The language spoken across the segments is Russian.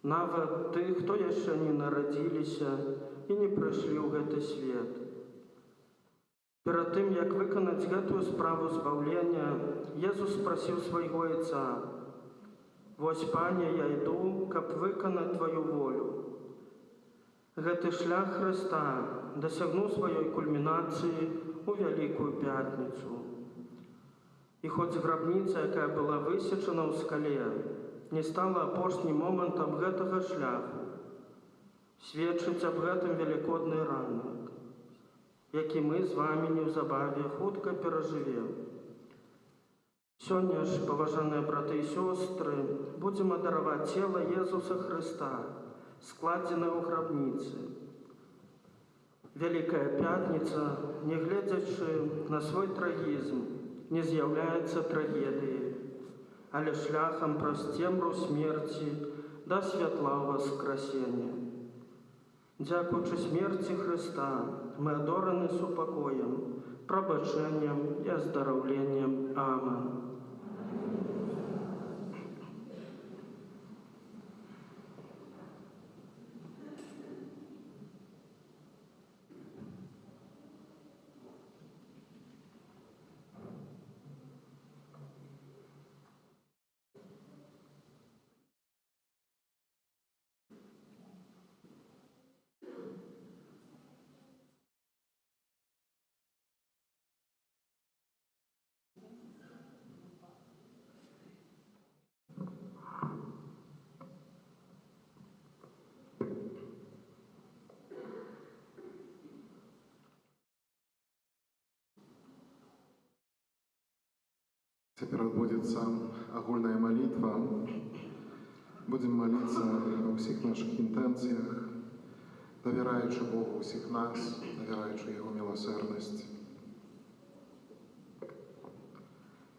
нават тых, хто яшчэ не нарадзіліся і не прыйшлі ў гэты свет. Перад тым, як выканаць гэтую справу збаўлення, Езус спрасіў свайго Айца: «Вось, Пане, я іду, каб выканаць Тваю волю». Гэты шлях Хрыста дасягнуў сваёй кульмінацыі ў Вялікую Пятніцу. І хоць грабніца, якая была высечана ў скале, не стала апошнім момантам гэтага шляху, сведчыць аб гэтым велікодны ранак, які мы з вамі неўзабаве хутка перажывем. Сёння ж, паважаныя браты і сёстры, будзем адараваць цела Езуса Хрыста, складзенае ў грабніцы. Вялікая Пятніца, нягледзячы на свой трагізм, не з'яўляецца трагедыяй, але шляхам праз цемру смерці да святла воскресення. Дзякуючы смерці Хрыста мы адораны супакоем, прабачэннем і аздараўленнем. Амен. Теперь отбудется огульная молитва. Будем молиться о всех наших интенциях, доверяючи Богу всех нас, доверяючи Его милосердность.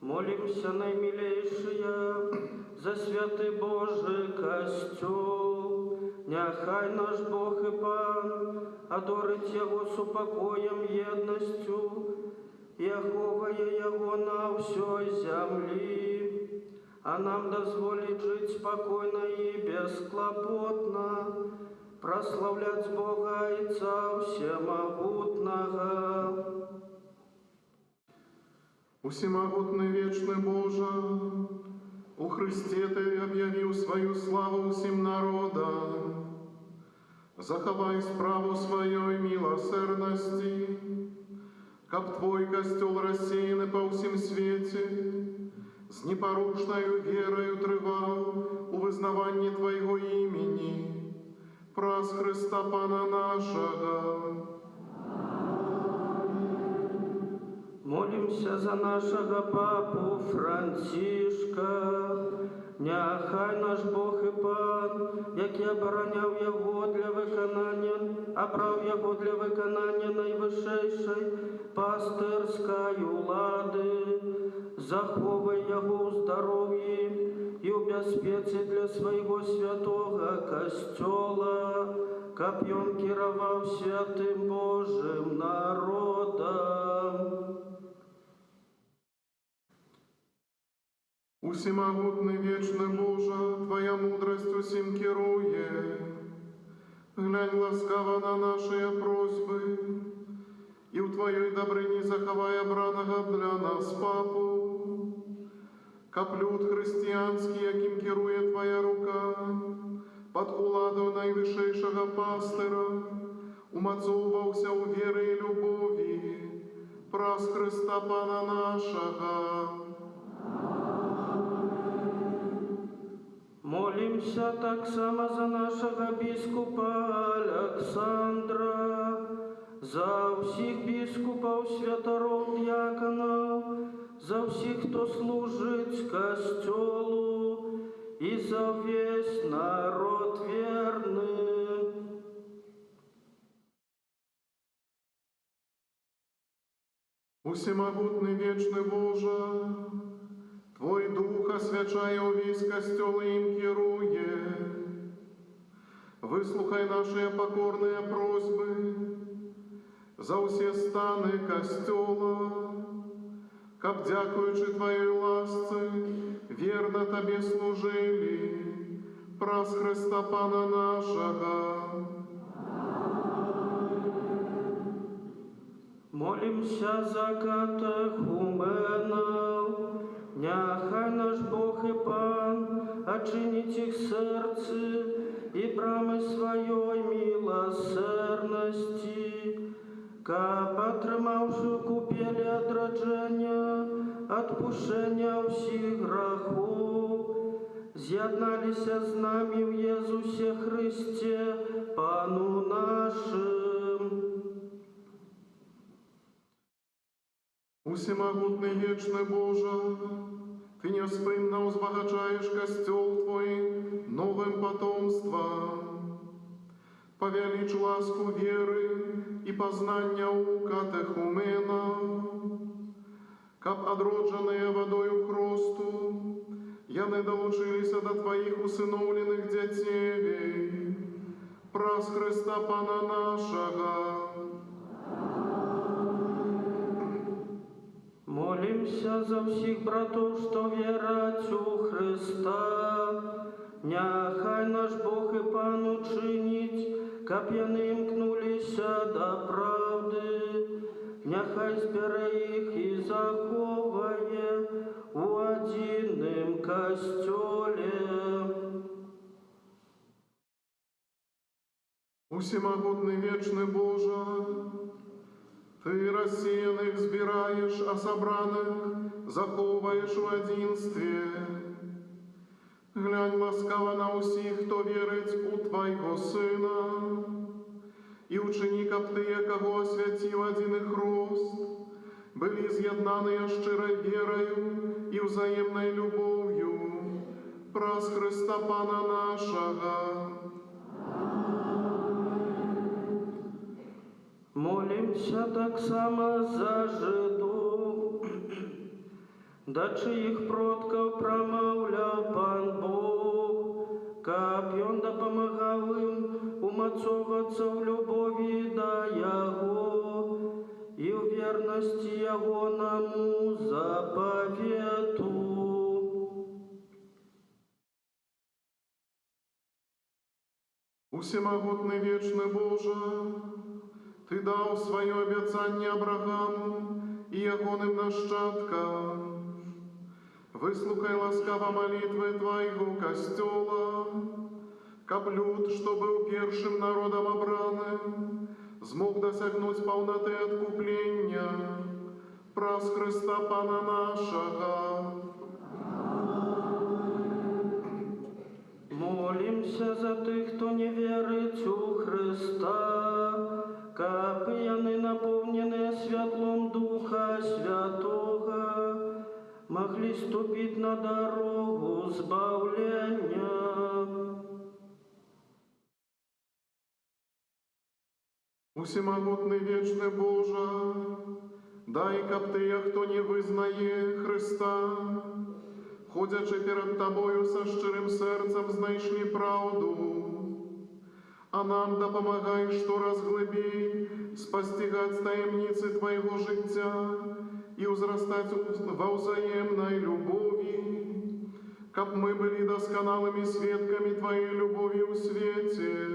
Молимся, наимилейшие, за святый Божий костюл. Няхай наш Бог и Пан адорить Его с упокоем едностью, и оховая Его на всей земли, а нам дозволить жить спокойно и бесклопотно, прославлять Бога Отца Всемогутного. Всемогутный вечный Боже, у Христе Ты объявил свою славу всем народам. Заховай справу своей милосердности, каб Твой костел рассеянный по всем свете, с непорушною верою трывал у вызнавании Твоего имени, праз Христа Пана нашего. Молимся за нашего папу Францишка. Няхай наш Бог и Пан, який обороняв Його для виконання, обрав Його для виконання найвищейшої пастирської влади, заховай Його у здоров'ї і у безпеці для свого святого костела, каб він керував святим Божим народом. Всемогутный вечный Боже, Твоя мудрость усим керуе. Глянь ласкаво на наши просьбы, и в Твоей добрині заховай обраного для нас папу. Каб люд християнский, яким керує Твоя рука, под уладою найвищейшого пастира, умацовувався у віри і любові, праз Христа Пана нашого. Молимся так само за нашего біскупа Александра, за всіх біскупів, святоров, дьяконов, за всіх, хто служить костелу, і за весь народ верный. Всемогутный вечный Боже, Твой Дух освячає увесь костел и им керує. Выслухай наши покорные просьбы за все станы костела, каб, дякуючи Твоей ласце, верно Тебе служили, праз Христа Пана нашого. Молимся за катехуменов, няхай наш Бог и Пан очинить их сердце и брамы своей милосердности, ка потримавши купели одрадження, отпущення всіх грехов, з'єдналися з нами в Єзусі Христе, Пану нашим. Усемогутный вечный Боже, Ты неоспынно узбогачаешь костел Твой новым потомством. Повеличь ласку веры и познания у катехумена, каб одродженные водою хросту, яны долучилися до Твоих усыновленных детей, праз Христа Пана нашего. Молимся за всіх братов, що вірять у Христа. Няхай наш Бог і Пан учинить, каб яни мкнулися до правди. Няхай збере їх і заховає у одиним костьолі. Усемогутный вечный Боже, Ты рассеянных сбираешь, а собраных заховаешь в одинстве. Глянь ласкаво на усіх, хто вірить у Твоего Сына, и учини, каб Ты, кого освятил один их рост, были з'єднаны щирой верою и взаимной любовью, праз Христа Пана нашего. Молимся так само за жидов, до чиїх продків промовляв Пан Бог, каб ён допомагав їм умацовуватися в любові до Його і в вірності Його наму заповіту. Усемогутный вечный Боже, Ты дал свое обетование Аврааму и ягоным нащадкам. Выслухай ласкаво молитвы Твоего костела, каб люд, что был первым народом обраным, смог досягнуть полноты откупления, праз Христа Пана нашего. Молимся за тих, хто не вірить у Христа, каб яни наповнені світлом Духа Святого, могли ступить на дорогу збавлення. Усемогутный вечный Боже, дай, каб Ты, хто не визнає Христа, ходячи перед Тобою со щирим серцем, знайшли правду, а нам допомагай, що розглибій, спостигать таємниці Твоего життя и узрастать во взаимной любови, каб мы были досконалыми свідками Твоей любови у свете,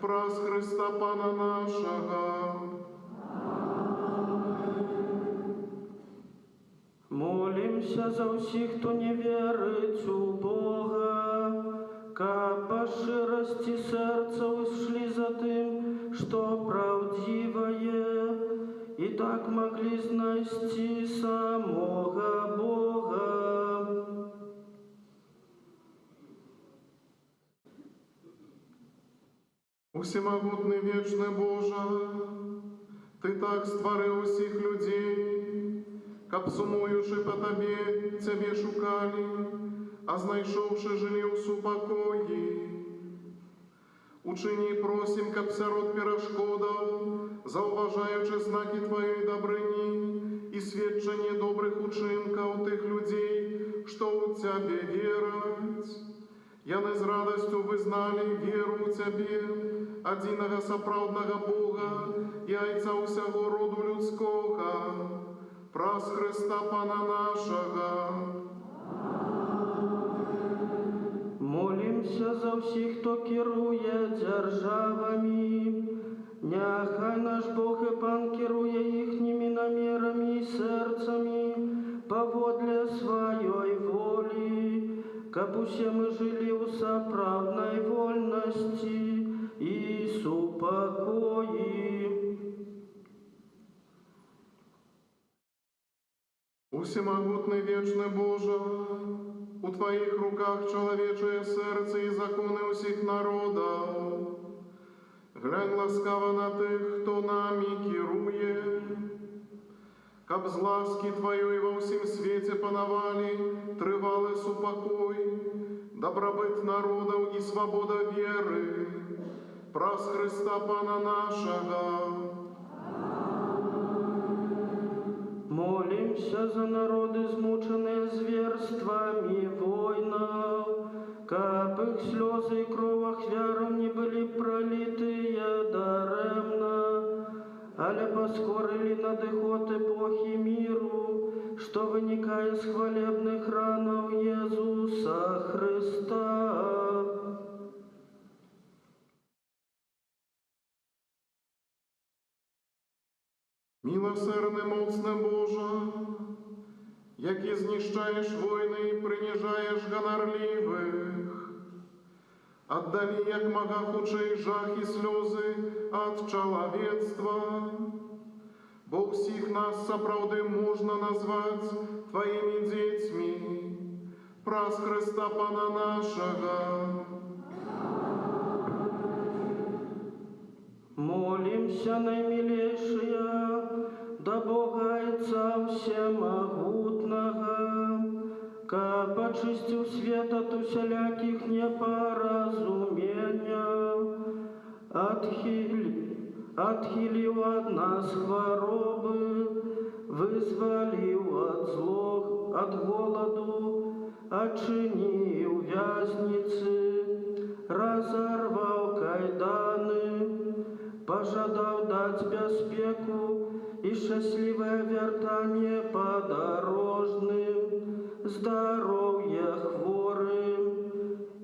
праз Христа Пана нашего. Молимся за всіх, хто не вірить у Бога, каб по ширості серця ушли за тим, що правдивое, і так могли знайти самого Бога. Усемогутный вечный Боже, Ты так створив усіх людей, каб сумуючи по Тобі, Тебе шукали, а знайшовши жили у супокої. Учини, просим, каб сярод перешкодов, зауважаючи знаки Твоєї добрині і свідчення добрих учинків тих людей, що у Тебе вірять, яны з радостью визнали віру у Тебе, одиного соправдного Бога і Айця усього роду людського, праз Христа Пана нашого. Молимся Молімся за всіх, хто керує державами. Няхай наш Бог і Пан керує їхніми намірами і серцями поводле своєї волі, каб усе ми жили у соправдной вольности и супокои. Усемогутный вечный Боже, у Твоих руках человечее сердце и законы усіх народов. Глянь ласкаво на тих, хто нами керує, каб з ласки Твоєї во всім світі панавали тривалий супокой, добробыт народов і свобода віри, праз Христа Пана нашого. Молимся за народы, змученные зверствами войнов, каб их слезы и кровь ахвяров не были пролитые даремно, але поскорили надиход эпохи миру, что виникає з хвалебных ранов Иисуса Христа. Милосердний, моцний Боже, який знищаєш війни і принижаєш гонорливих, отдали, як мога худший жах і сльози от чоловецтва, бо всіх нас справді можна назвати Твоїми дітьми, праз Христа Пана нашого. Молимся, наимилейшая, до Бога Отца Всемогутного, каб очистил свет от усяляких непоразумений, отхилил от нас хворобы, вызволил от голоду, отчинил вязницы, разорвал кайданы, пожадав дать безпеку и счастливое вертание подорожным, здоровье хворым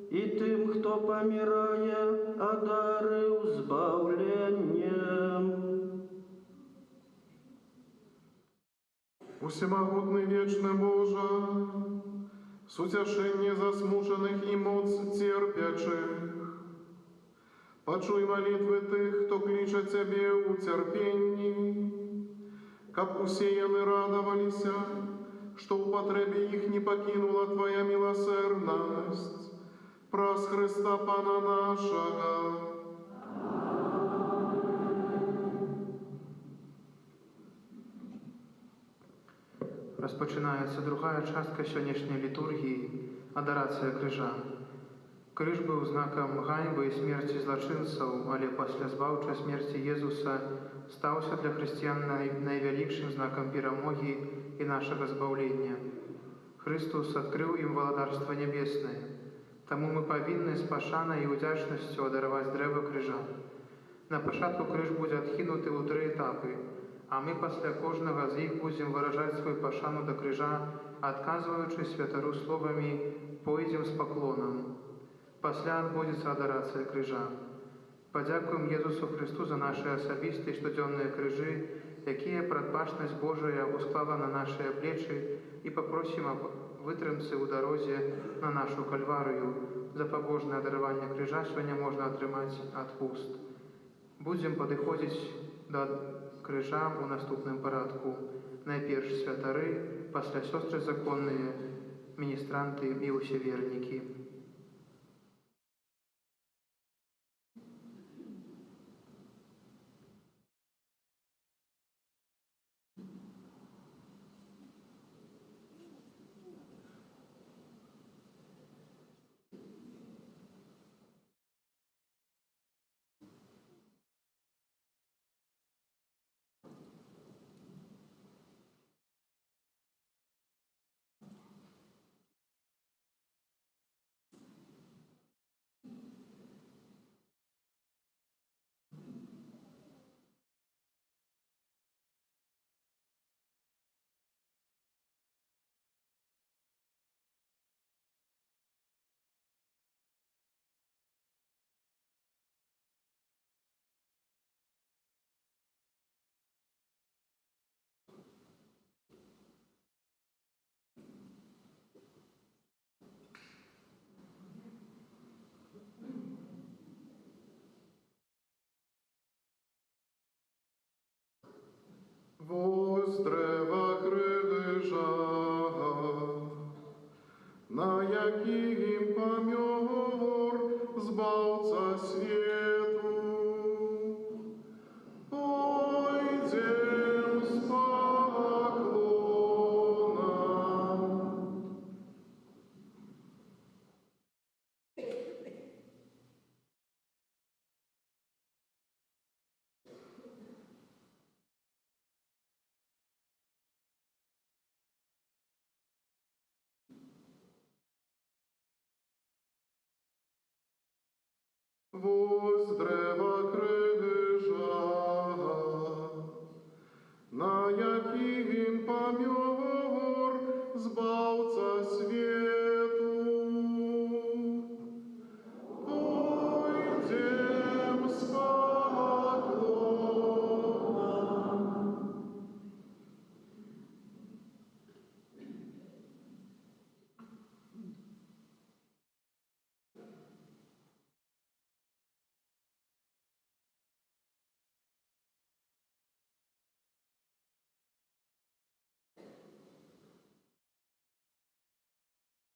и тем, кто помирає, одарив збавленням. Усемогутний вечний Боже, сутяшення засмучених і моц терпячих, почуй молитвы тих, хто кличе Тебе у терпенні, каб усеяны радовалися, що в потребі їх не покинула Твоя милосердность, праз Христа Пана нашого. Розпочинається друга частка сьогоднішньої літургії – адорація крижа. Крыж быў знакам ганьбы і смерці злачынцаў, але пасля збаўчай смерці Езуса стаўся для хрысціян найвялікшым знакам перамогі і нашага збаўлення. Христус адкрыў ім валадарства нябеснае. Таму мы павінны з пашанай і ўдзячнасцю адараваць дрэва крыжа. На пачатку крыж будзе адхінуты ў 3 этапы, а мы пасля кожнага з іх будзем выражаць сваю пашану да крыжа, адказваючы святару словамі «Пойдзем з паклонам». Пасля адбудзецца адарацыя крыжа. Падзякуем Езусу Христу за нашы асабістыя штодзённыя крыжы, якія прадбачнасць Божая усклала на нашыя плечы, і папросім аб вытрымцы ў дарозе на нашу кальварыю. За пабожнае адараванне крыжа сёння можна атрымаць адпуст. Будзем падыходзіць да крыжа ў наступным парадку. Найперш святары, пасля сёстры законныя, міністранты і ўсе вернікі. древа крижа, на яким помер Збавца свету. Пойдем с поклоном. Вось древа крижа, на яким помер Збавца свету. Пойдем с поклоном.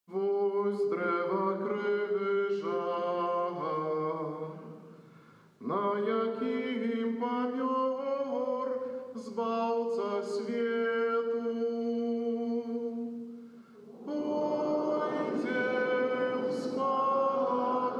Вось древа крижа, на яким помер Збавца свету. Пойдем с поклоном.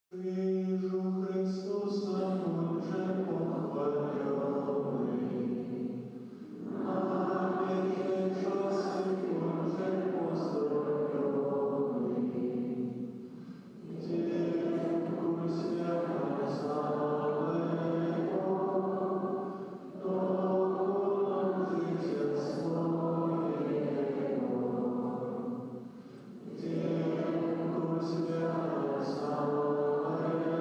Крижу Христоса Боже похвалений, на вічні часи Боже поздоровлений. Дівку свята славимо, доколом життя своєго. Дівку свята славимо,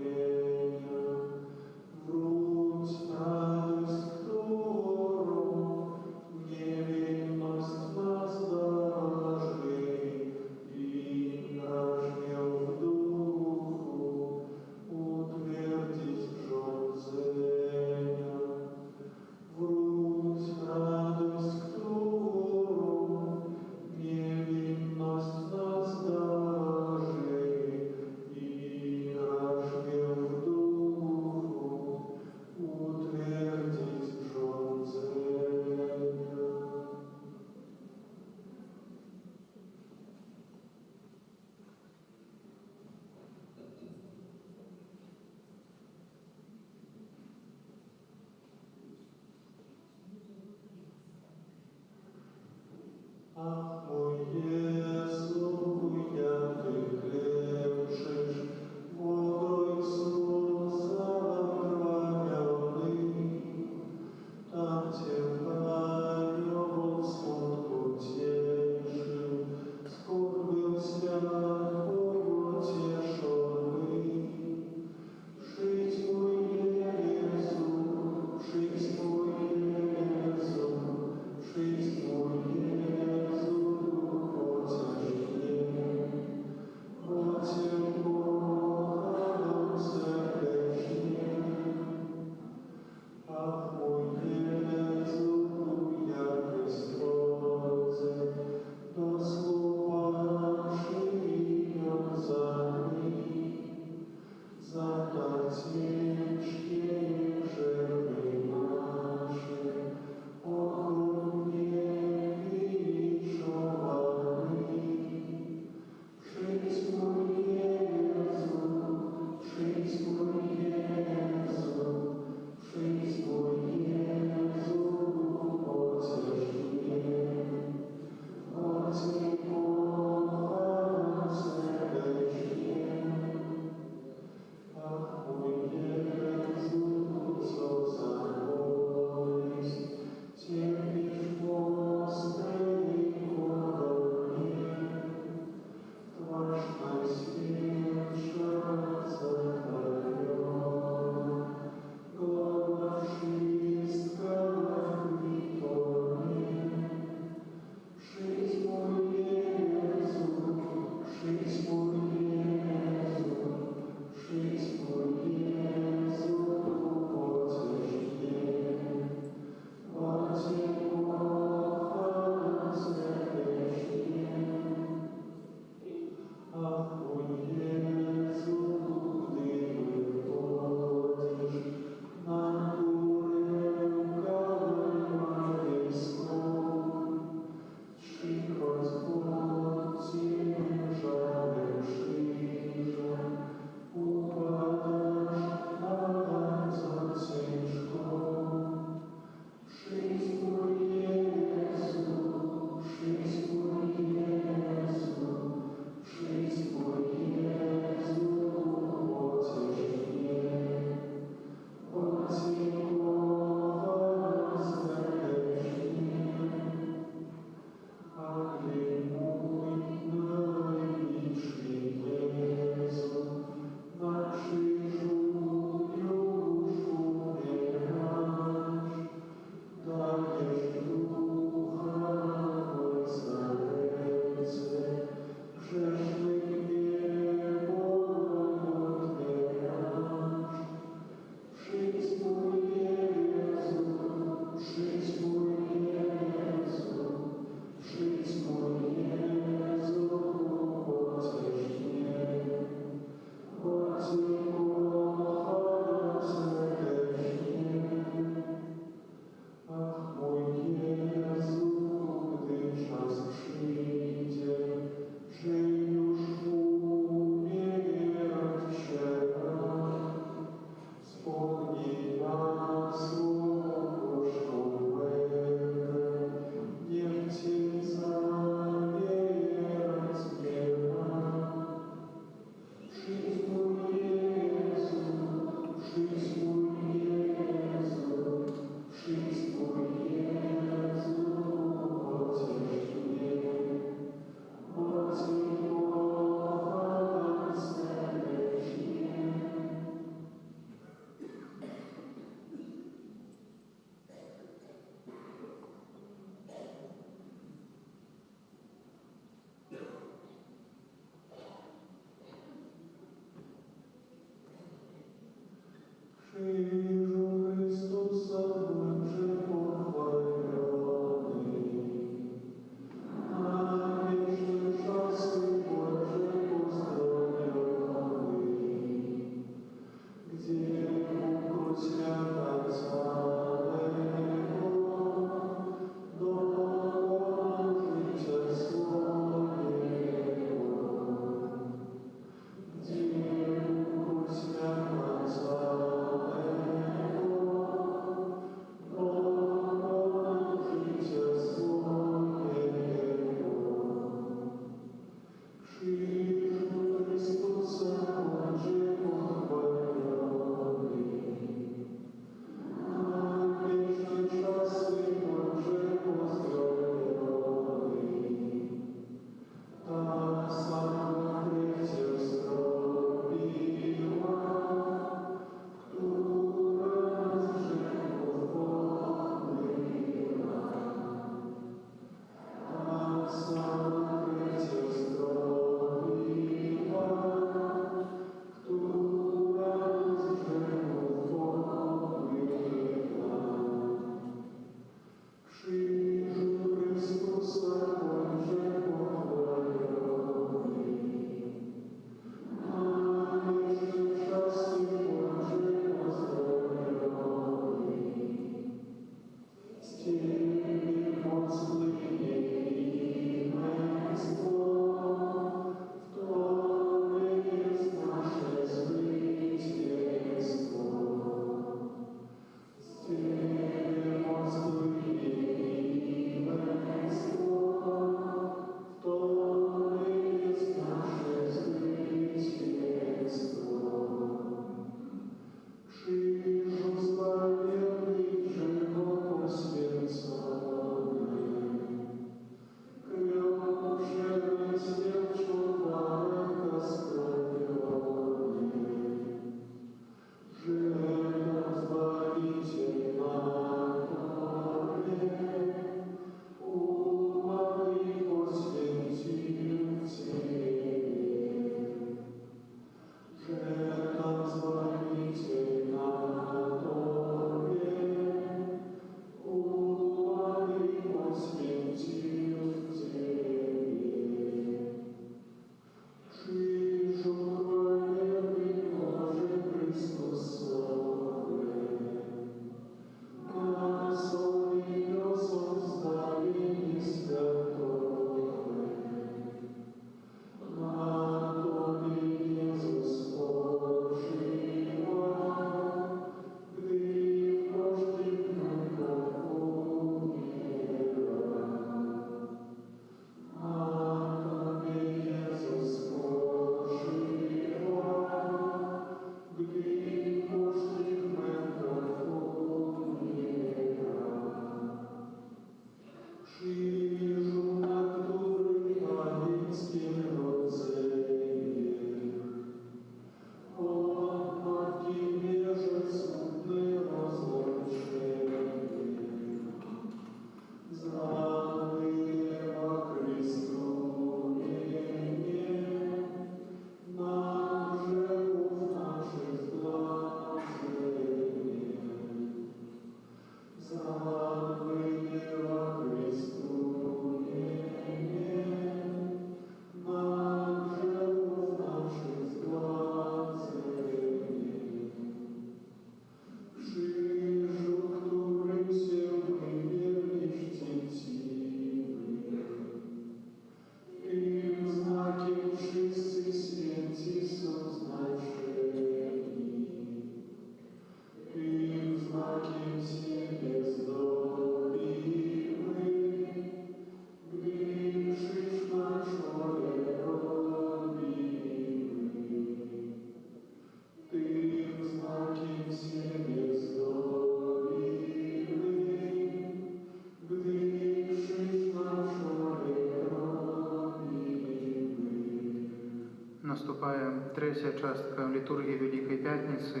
Наступае трэцяя частка літургіі Вялікай Пятніцы.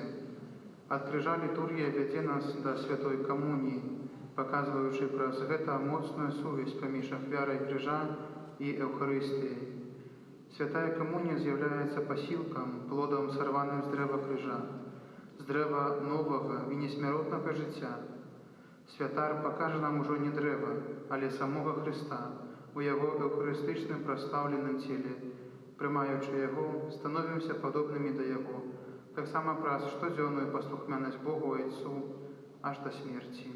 Ад крыжа літургія вядзе нас да святой камуніі, паказваючы праз гэта моцную сувязь паміж ахвярай крыжа і Эўхарыстыяй. Святая камунія з'яўляецца пасілкам, плодам сарваным з дрэва крыжа, з дрэва новага і несмяротнага жыцця. Святар пакажа нам ужо не дрэва, але самога Хрыста у яго эўхарыстычным прастаўленым целе. Прымаючы яго, становімся падобнымі да яго, таксама праз штодзённую паслухмянасць Богу Айцу аж да смерці.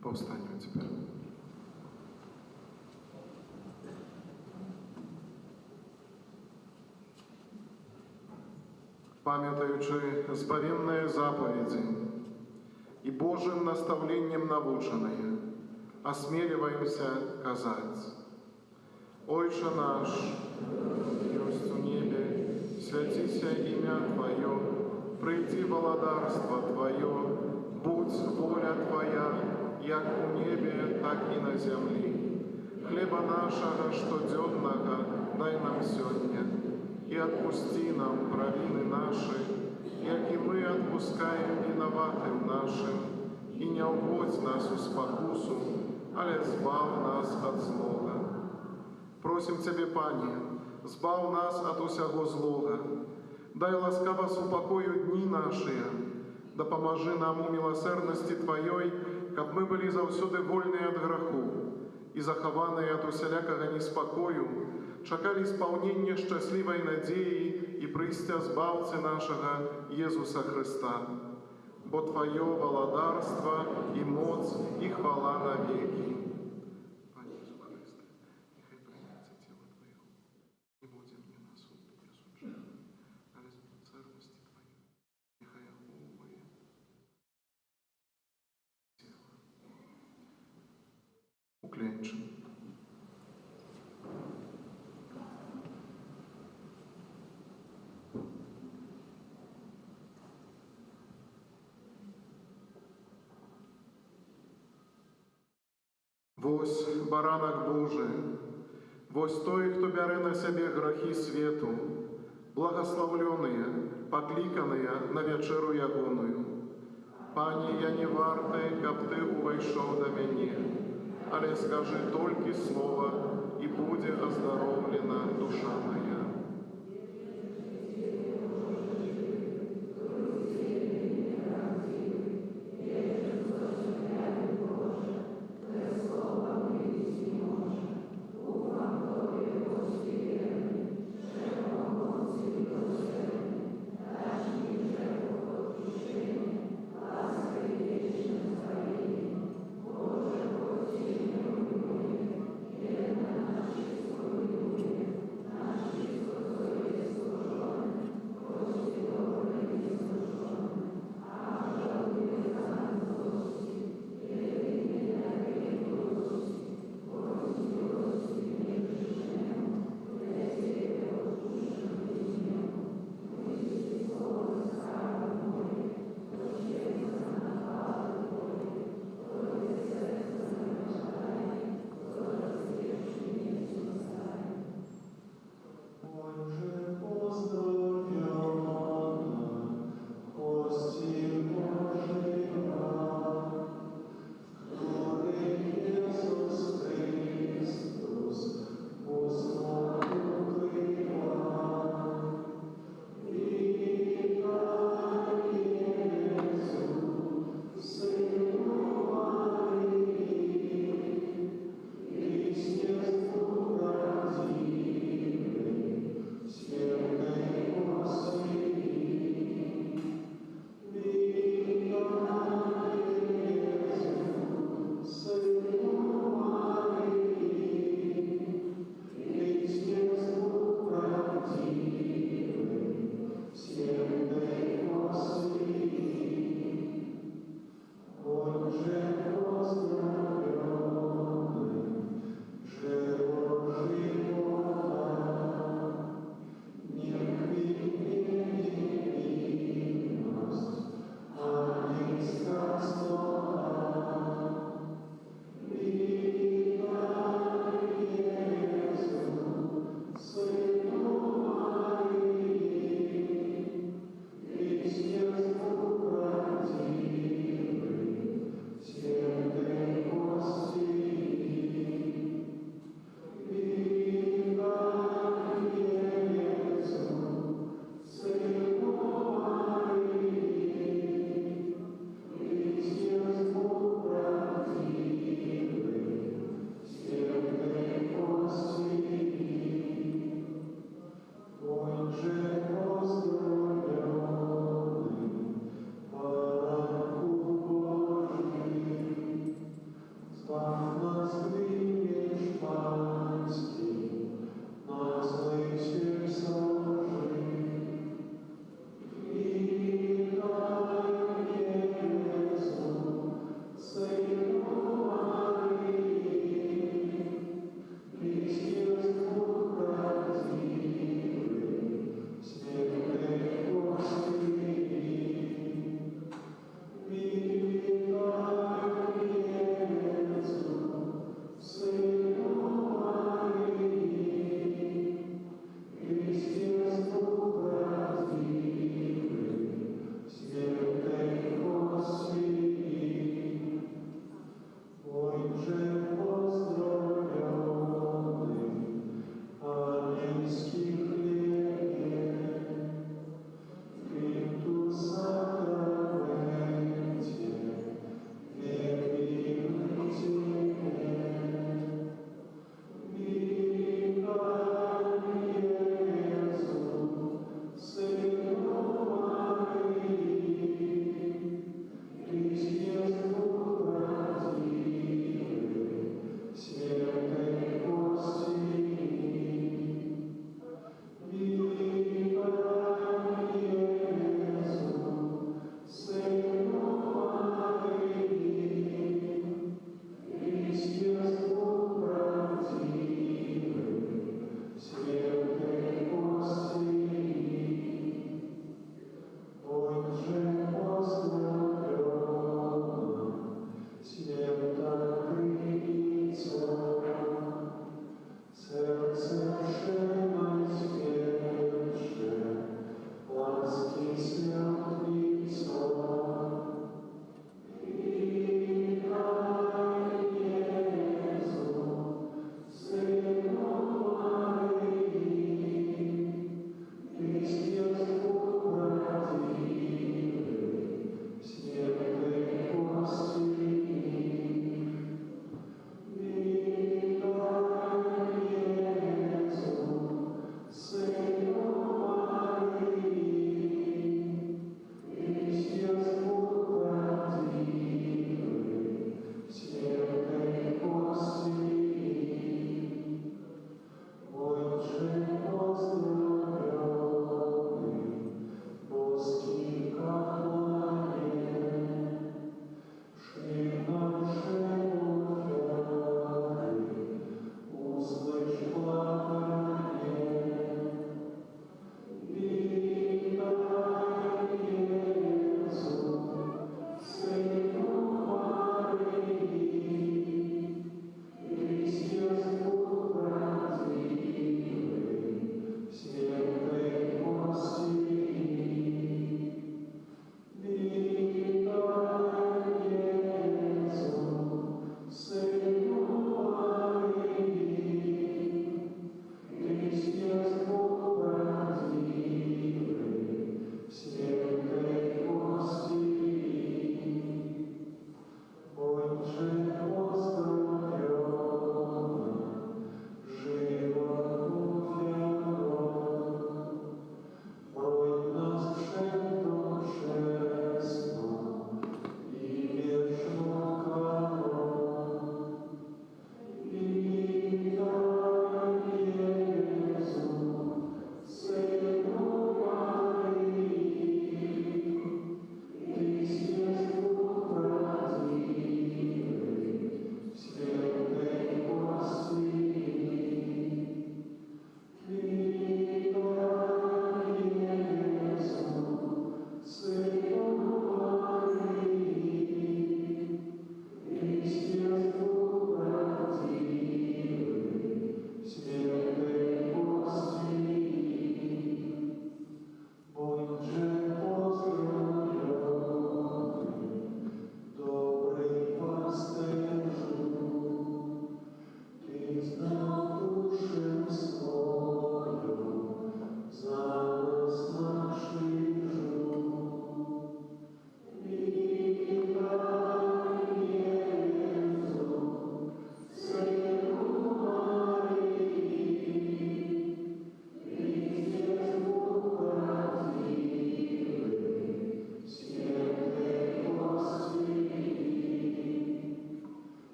Повстанем теперь. Памятаючи збавенные заповеди и Божьим наставлением навученные, осмеливаемся казать: «Ойче наш, есть у небе, святися имя Твое, прийди володарство Твое, будь воля Твоя, як у небе, так и на земле. Хлеба нашего штоденного дай нам сегодня, и отпусти нам провины наши, як и мы отпускаем виноватым нашим, и не уводь нас в спокусу, але збав нас от злого. Просим Тебе, Пане, збав нас от усяго злого, дай ласкаво супокою дни наши, да поможи нам у милосердности Твоей, каб мы были заўсёды вольныя от граху и захаваныя от усялякага неспокою, чакали исполнения счастливой надеи и прыйсця збаўцы нашага Иисуса Христа. Бо Твое володарство и моц и хвала навеки. Пане Иисус Христе, нехай прийметься тело Твое, не будем мне на суд присужден, але з милосердности Твоей, нехай оховує тело. Уклянчим. Вось баранак Божий, вось той, хто бярэ на сябе грахі свету, благословленные, покликанные на вечеру ягоную. Пане, я не варты, каб Ты увайшоў до мяне, але скажи толькі слово, и будзе оздоровлена душа моя.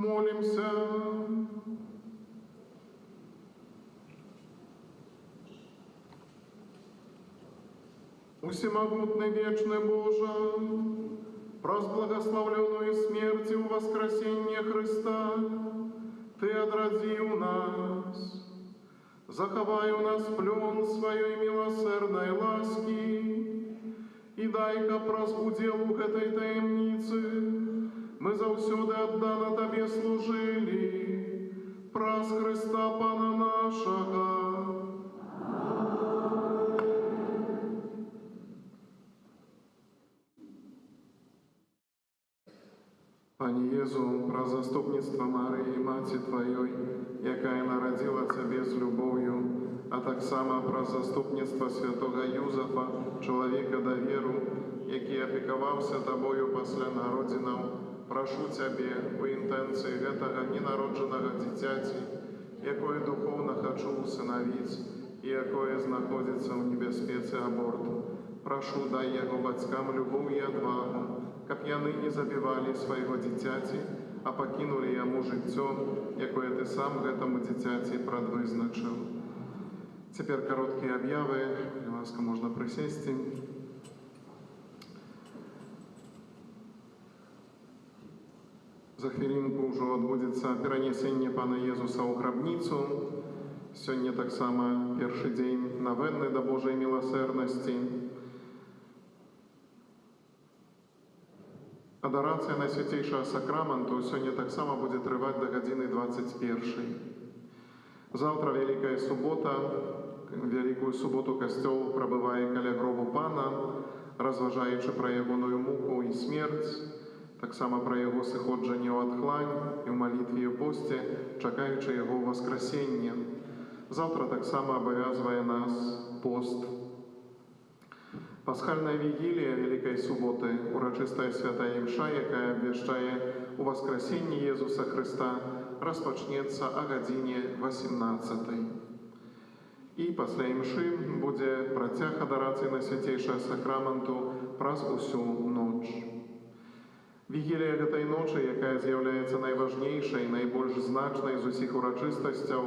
Молимся. Всемогутный вечный Боже, прос благословленную смертью воскресения Христа, Ты отрадил нас, заховай у нас плен своей милосердной ласки, и дай-ка прос уделу этой таемницы мы завсёды отдано Тебе служили, Праз Христа Пана нашого. Пане Єзу, про заступництво Марії, Маті Твоєї, яка народила Тебе з любов'ю, а так само про заступництво святого Юзефа, чоловіка довіру, який опікувався Тобою після народження, прошу Тебе у інтенції этого ненародженого дитяті, якое духовно хочу усиновить і якое знаходиться у небезпеці аборту. Прошу, дай його батькам любов і відвагу, каб яны не забивали свайго дзіцяці, а пакінулі яму жыццё, якое ты сам гэтаму дзіцяці прадвызначыў. Цяпер кароткія аб'явы, калі ласка, можна прысесці. За хвілінку ўжо адбудзецца перанесенне Пана Езуса ў грабніцу. Сёння таксама першы дзень навенны да Божай міласэрнасці. Адарацыя Найсвяцейшага Сакраменту сёння таксама будзе трываць да гадзіны 21. Заўтра Вялікая субота. Вялікую суботу касцёл прабывае каля гробу Пана, разважаючы пра ягоную муку і смерць, таксама пра яго сыходжанне ў адхлань і ў малітве і ў посце, чакаючы яго васкрасення. Заўтра таксама абавязвае нас пост. Пасхальная вігілія Вялікай суботы, урачыстая святая імша, якая абвяшчае у васкрасенні Езуса Хрыста, распачнецца а гадзіне 18. І пасля імшы будзе працяг адарацыі Найсвяцейшага Сакраменту праз усю ноч. Вігілія гэтай ночы, якая з'яўляецца найважнейшай, найбольш значнай з усіх урачыстасцяў,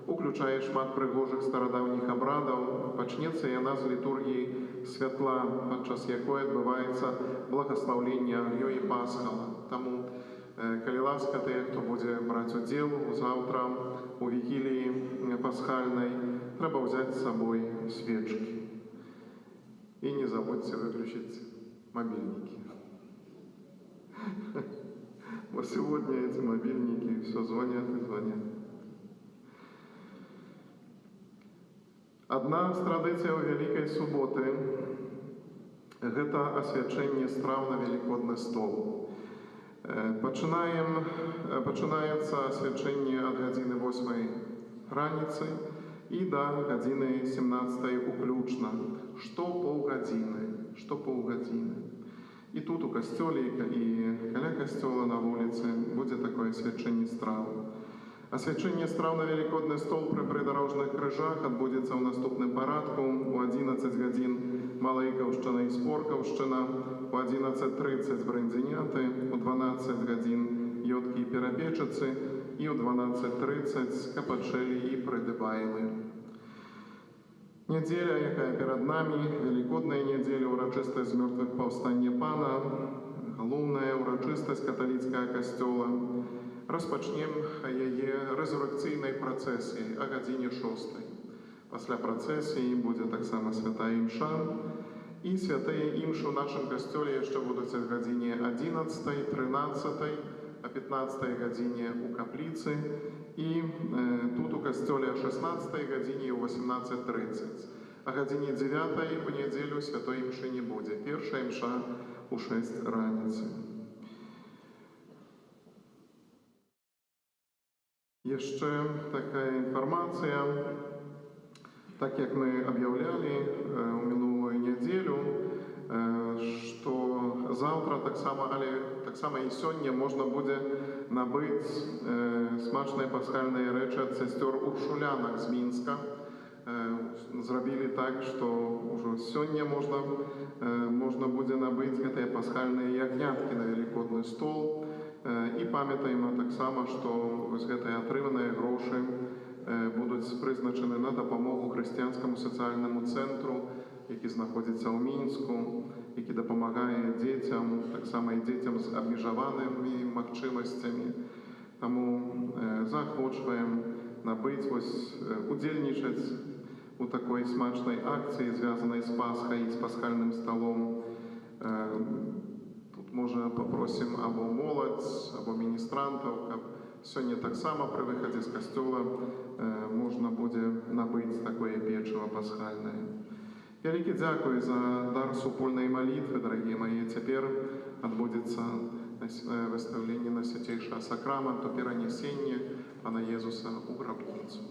уключае шмат прыгожых старадаўніх абрадаў, пачнецца яна з літургіі святла, падчас якой адбываецца благаслаўленне агню і пасхала. Таму, калі ласка, тыя, хто будзе браць удзел заўтра у вігіліі пасхальнай, трэба ўзяць з сабой свечкі. І не забудьце выключыць мобильники. Бо сегодня эти мобильники все звонят и звонят. Адна з традыцыяў Вялікай суботы – гэта асвячэнне страў на велікодны стол. Пачынаецца асвячэнне ад гадзіны 8 раніцы і да гадзіны 17 уключна, што паўгадзіны. І тут у касцёле і каля касцёла на вуліцы будзе такое асвячэнне страў. Асвячэнне страў на велікодны стол пры прыдарожных крыжах адбудзецца ў наступным парадку. У 11 гадзін малайкаўшчына і споркаўшчына, у 11:30 брэнзіняты, у 12 гадзін ёдкі і перапечыцы і ў 12:30 капачэлі і прыдыбайлы. Нядзеля, якая перад намі, велікодная нядзеля, урачыстасць з мёртвых паўстання Пана, галоўная урачыстасць каталіцкага касцёла. Распачнем яе рэзуррэкцыйнай працэсіяй а гадзіне 6. Пасля працэсіі будзе таксама святая імша. І святыя імшы ў нашым касцёле яшчэ будуць а гадзіне 11, 13, а 15 гадзіне ў капліцы. І тут у касцёле о 16 гадзіне і ў 18:30. А гадзіне 9 у нядзелю святой імшы не будзе. Першая імша у 6 раніцы. Яшчэ такая інфармацыя. Так як мы аб'яўлялі ў мінулую нядзелю, што заўтра таксама і сёння можна будзе набыць смачныя пасхальныя рэчы ад сясцёр уршулянак з Мінска. Зрабілі так, што ўжо сёння можна будзе набыць гэтыя пасхальныя ягняткі на велікодны стол. І памятаем таксама, што гэтыя атрыманыя грошы будуць прызначаны на дапамогу хрысціянскаму сацыяльнаму цэнтру, які знаходзіцца ў Мінску, які дапамагае дзецям, таксама і дзецям з абмежаванымі магчымасцямі. Таму заахвочваем набыць, удзельнічаць у такой смачнай акцыі, звязанай з Пасхай і з пасхальным сталом. Тут, можа, попросім або моладзь, або міністрантаў, каб Сёння таксама пры выхадзе з касцёла можна будзе набыць такое печыва пасхальнае. Вялікі дзякуй за дар супольнай малітвы, дарагія мае. Цяпер адбудзецца выстаўленне на свяцейшага сакраменту, перанясенне Пана Езуса ў грабніцу.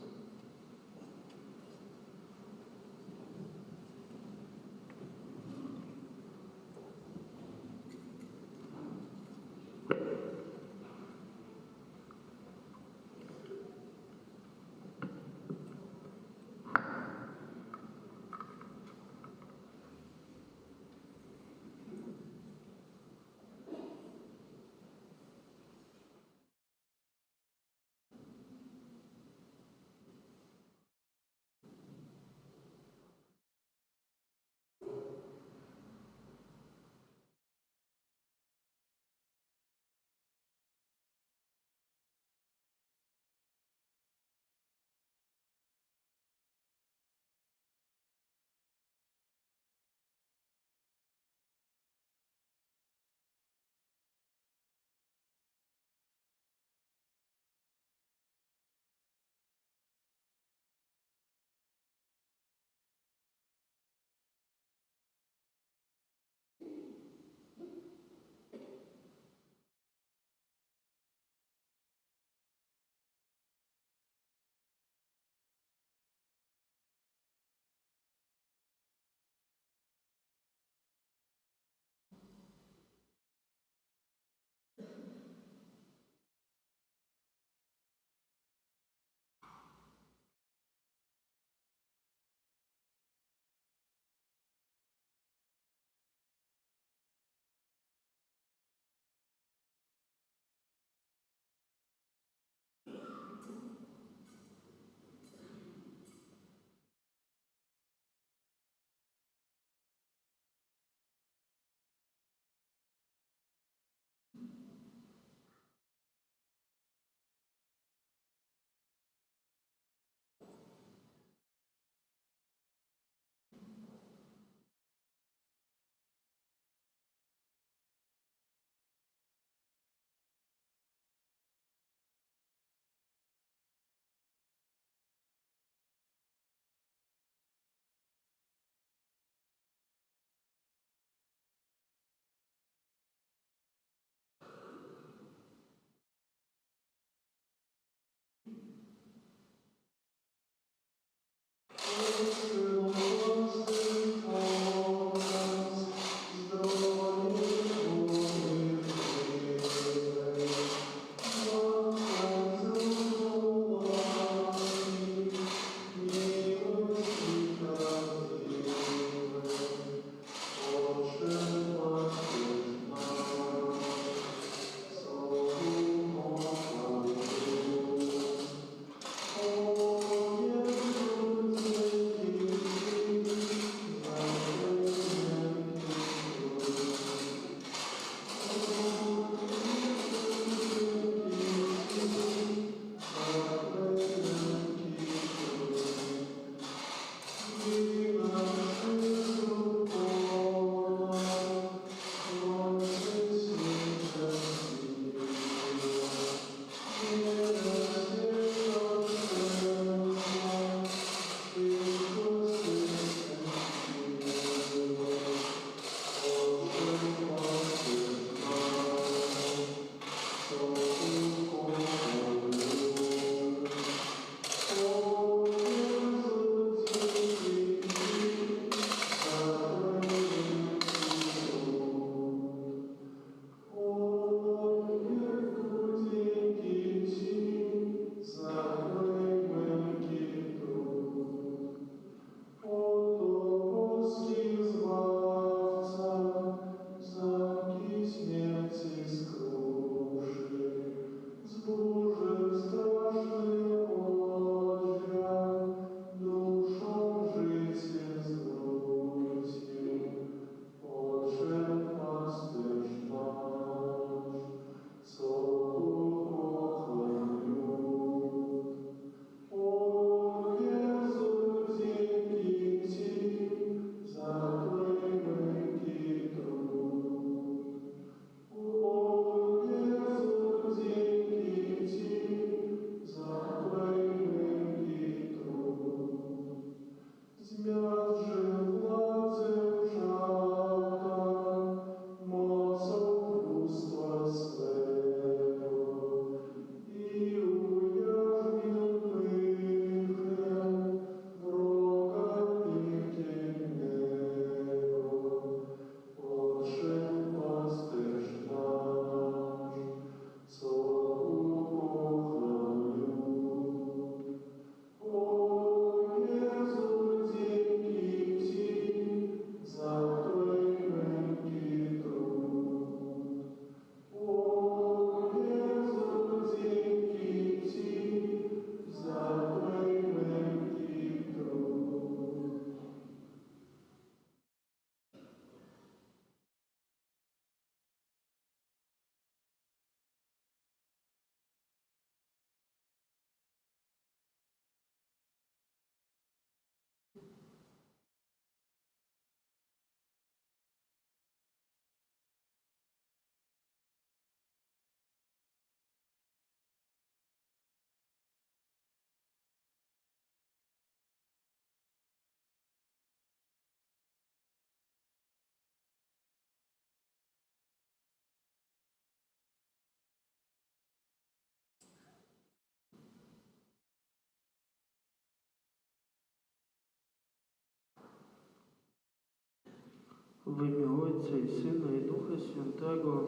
W imię Ojca i Syna i Ducha Świętego.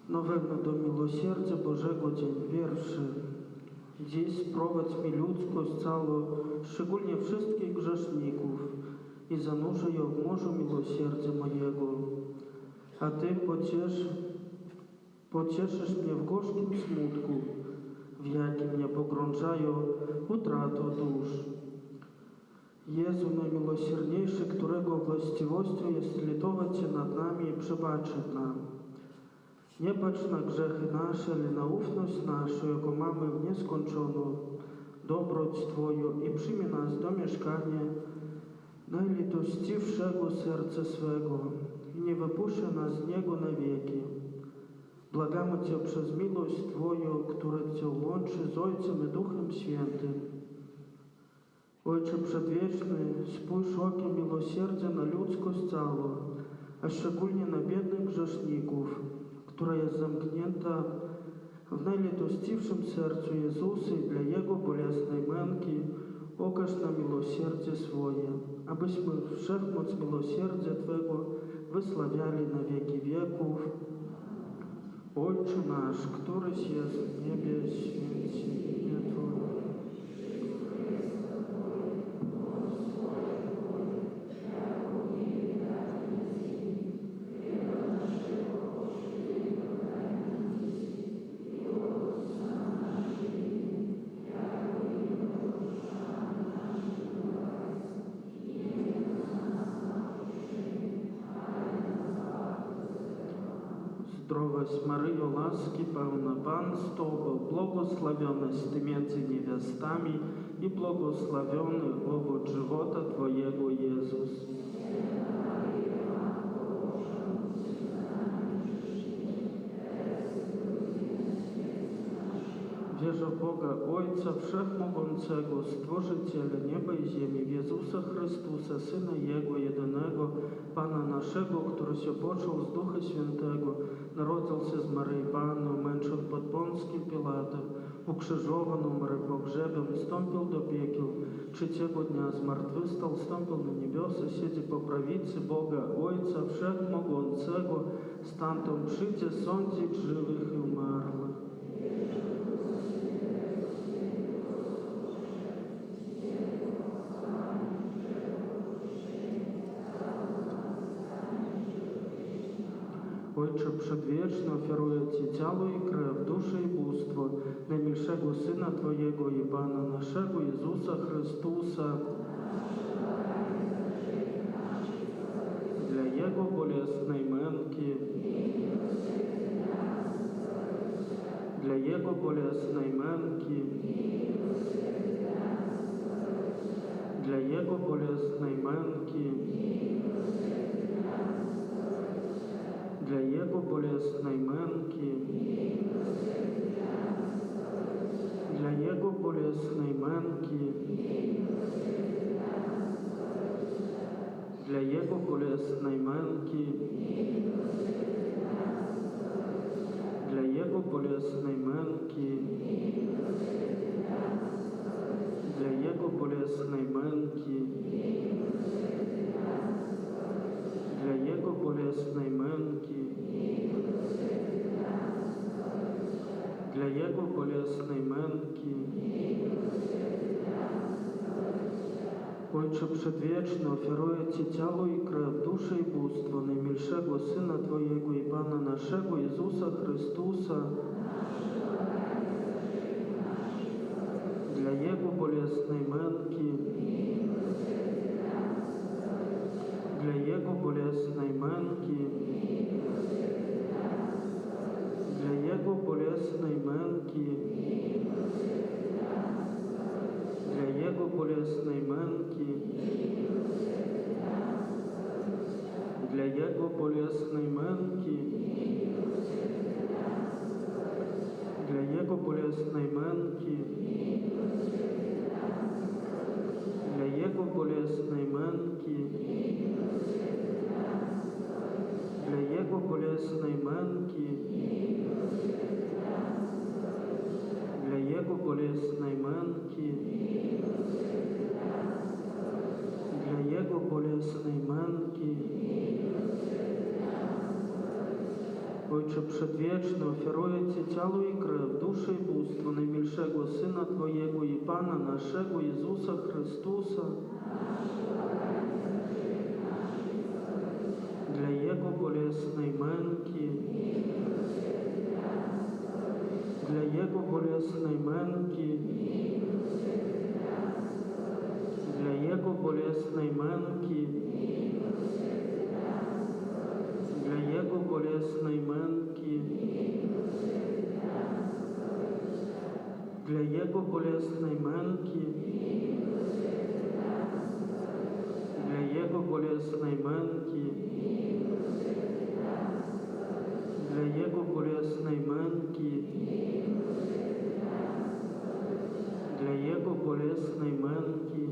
Nowego do miłosierdzia Bożego dzień pierwszy. Dziś prowadź mi ludzkość całą, szczególnie wszystkich grzeszników, i zanurzę ją w morzu miłosierdzia mojego. A Ty pocieszysz mnie w gorzkim smutku, w jakim mnie pogrążają utratą dusz. Jezu najmilosierniejszy, którego właściwością jest litować się nad nami i przebaczyć nam. Nie patrz na grzechy nasze, ale na ufność naszą, jaką mamy w nieskończoną dobroć Twoją, i przyjmij nas do mieszkania najlitościwszego serca swego i nie wypuszczaj nas z niego na wieki. Błagamy Cię przez miłość Twoją, która Cię łączy z Ojcem i Duchem Świętym. Ojcze Przedwieczny, spójrz okiem miłosierdzia na ludzkość całą, a szczególnie na biednych grzeszników, która jest zamknięta w najlitościwszym sercu Jezusa, i dla Jego bolesnej męki okaż nam miłosierdzie swoje, abyśmy wszechmoc miłosierdzia Twego wysławiali na wieki wieków. Ojcze nasz, któryś jest w niebie, święć się imię Twoje. Zdrowaś Maryjo, łaski pełna Pan z Tobą, błogosławionaś Ty między niewiastami i błogosławiony owoc żywota Twojego, Jezus. Wierzę w Boga Ojca Wszechmogącego, Stworzyciela nieba i ziemi, w Jezusa Chrystusa, Syna Jego jedynego, Pana naszego, który się począł z Ducha Świętego, narodził się z Maryi Panny, umęczał pod Pąckim Pilatem, ukrzyżowany, umarł pogrzebem, wstąpił do piekieł, trzeciego dnia zmartwychwstał, wstąpił na niebiosa, siedzi po prawicy Boga Ojca Wszechmogącego, stamtąd przyjdzie sądzić żywych i umarłych. Ojcze Przedwieczny, ofiaruję Ci ciało i krew, duszę i bóstwo najmilszego Syna Twojego i Pana naszego Jezusa Chrystusa, dla Jego bolesnej męki, dla Jego bolesnej męki, dla Jego bolesnej męki, dla Jego bolesnej męki, dla Jego bolesnej męki, dla Jego bolesnej męki, dla Jego bolesnej męki, dla Jego bolesnej męki, dla Jego bolesnej męki, dla Jego bolesnej męki. Ojcze Przedwieczny, ofiaruję Ci ciało i krew, duszę i bóstwo najmilszego Syna Twojego i Pana naszego Jezusa Chrystusa, dla Jego bolesnej męki, dla Jego bolesnej męki, dla Jego bolesnej męki, dla Jego bolesnej męki, dla Jego bolesnej męki, dla Jego bolesnej męki, dla Jego bolesnej męki, dla Jego bolesnej męki, dla Jego bolesnej męki, dla Jego bolesnej bolesnej męki. Ojcze Przedwieczny, ofiaruję Ci ciało i krew, duszę i bóstwo najmilszego Syna Twojego i Pana naszego Jezusa Chrystusa, dla Jego bolesnej męki, dla Jego bolesnej męki, dla Jego bolesnej męki, dla Jego bolesnej męki, dla Jego bolesnej męki, dla Jego bolesnej męki, dla Jego bolesnej męki, dla Jego bolesnej męki,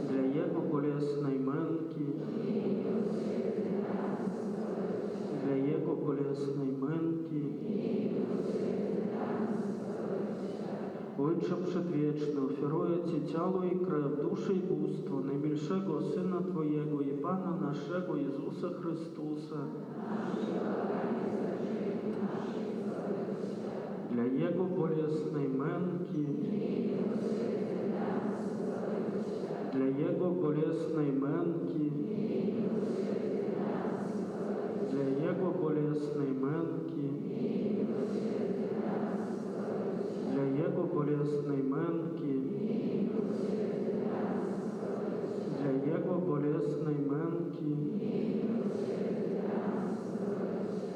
dla Jego bolesnej męki, dla Jego bolesnej męki. Ojcze Przedwieczny, ofiaruję Ci ciało i krew, duszę i bóstwo najmilszego Syna Twojego i Pana naszego Jezusa Chrystusa, dla Jego bolesnej męki, dla Jego bolesnej męki, dla Jego bolesnej męki, dla Jego bolesnej męki, dla Jego bolesnej męki,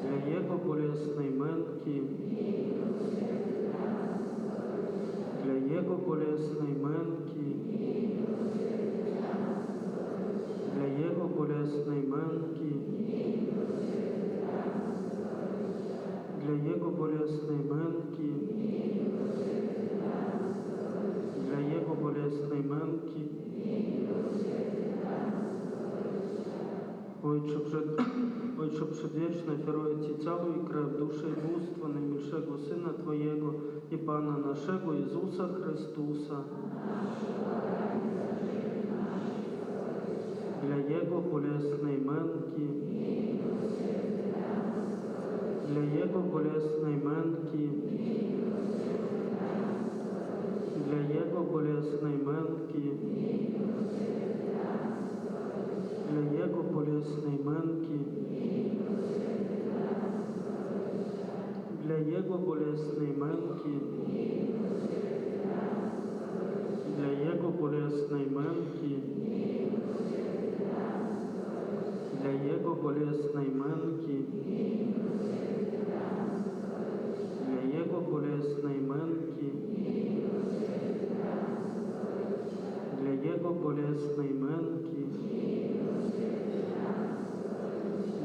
dla Jego bolesnej męki, dla Jego bolesnej męki, dla Jego bolesnej męki, dla Jego bolesnej męki, dla Jego bolesnej męki. Ojcze Przedwieczny, ofiaruję Ci ciało i krew, duszę i bóstwo najmilszego Syna Twojego i Pana naszego Jezusa Chrystusa, dla Jego bolesnej męki, dla Jego bolesnej męki, dla Jego bolesnej męki, dla Jego bolesnej męki, dla Jego bolesnej męki, dla Jego bolesnej męki, dla Jego bolesnej męki, dla Jego bolesnej męki, dla Jego bolesnej męki,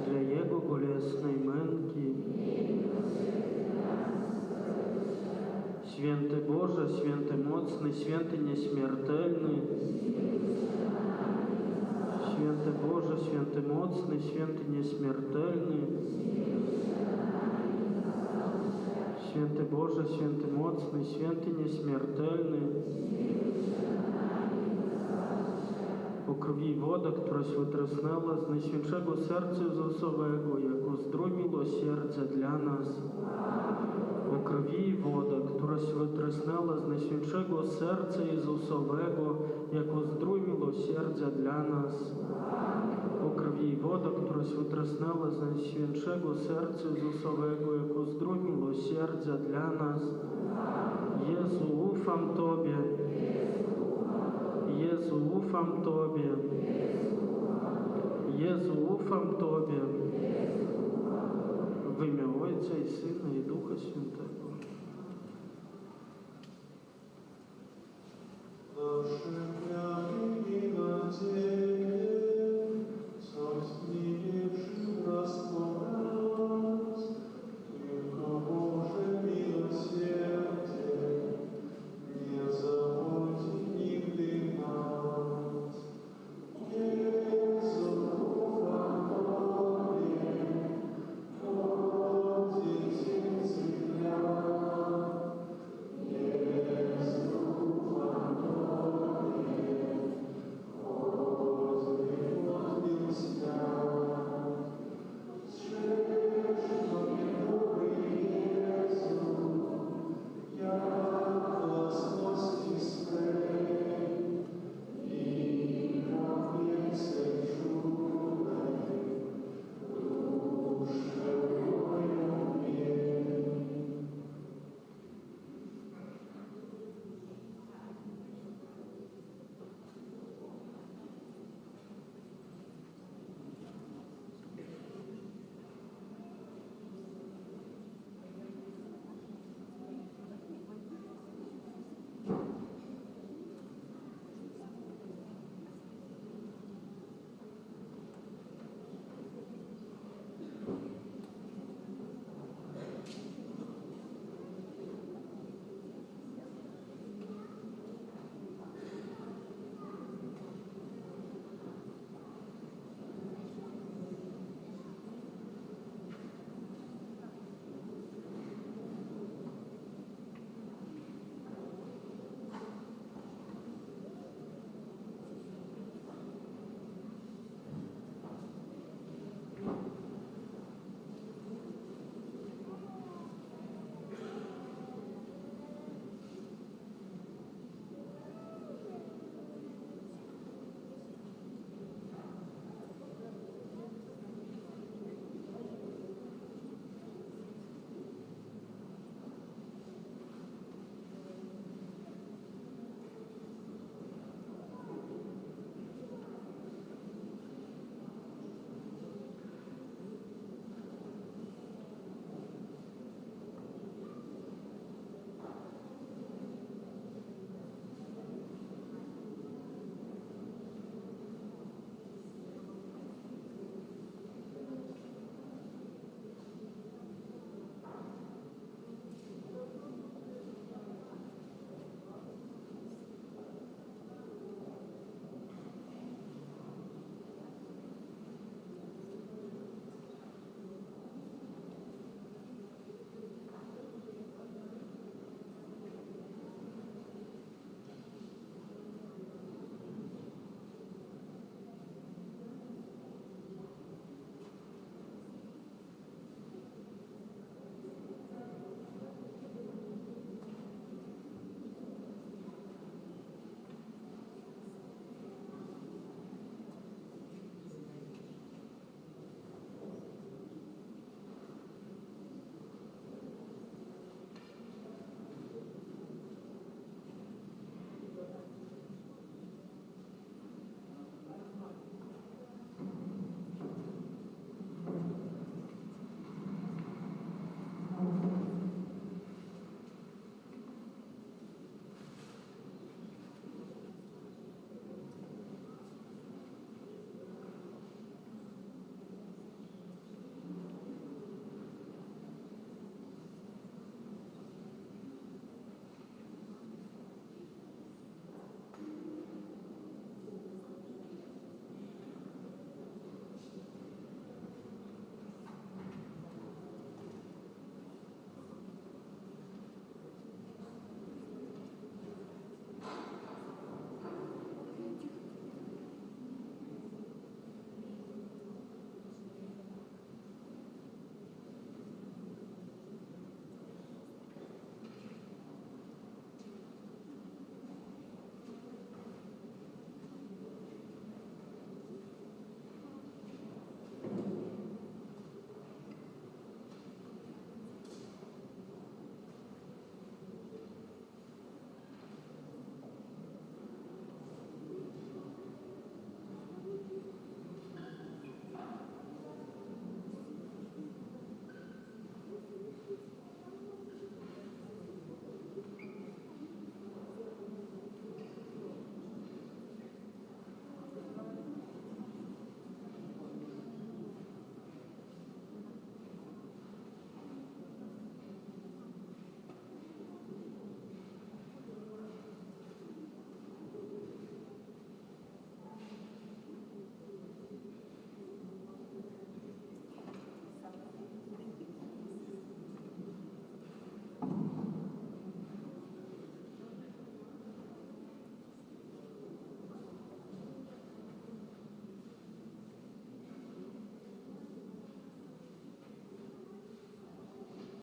dla Jego bolesnej męki. Święty Boże, Święty Mocny, Święty Nieśmiertelny, Święty Boże, Święty Mocny, Święty Nieśmiertelny, Święty Boże, Święty Mocny, Święty Nieśmiertelny, po krwi i woda, któraś wytrysnęła z Najświętszego Serca Jezusowego, jako zdrój miłosierdzia dla nas. Po krwi i woda, któraś wytrysnęła z Najświętszego Serca Jezusowego, jako zdrój miłosierdzia dla nas. Po krwi i woda, któraś wytrysnęła z Najświętszego Serca Jezusowego, jako zdrój miłosierdzia dla nas. Jezu, ufam Tobie. Jezu, ufam Tobie. Jezu, ufam Tobie. W imię Ojca i Syna i Ducha Świętego.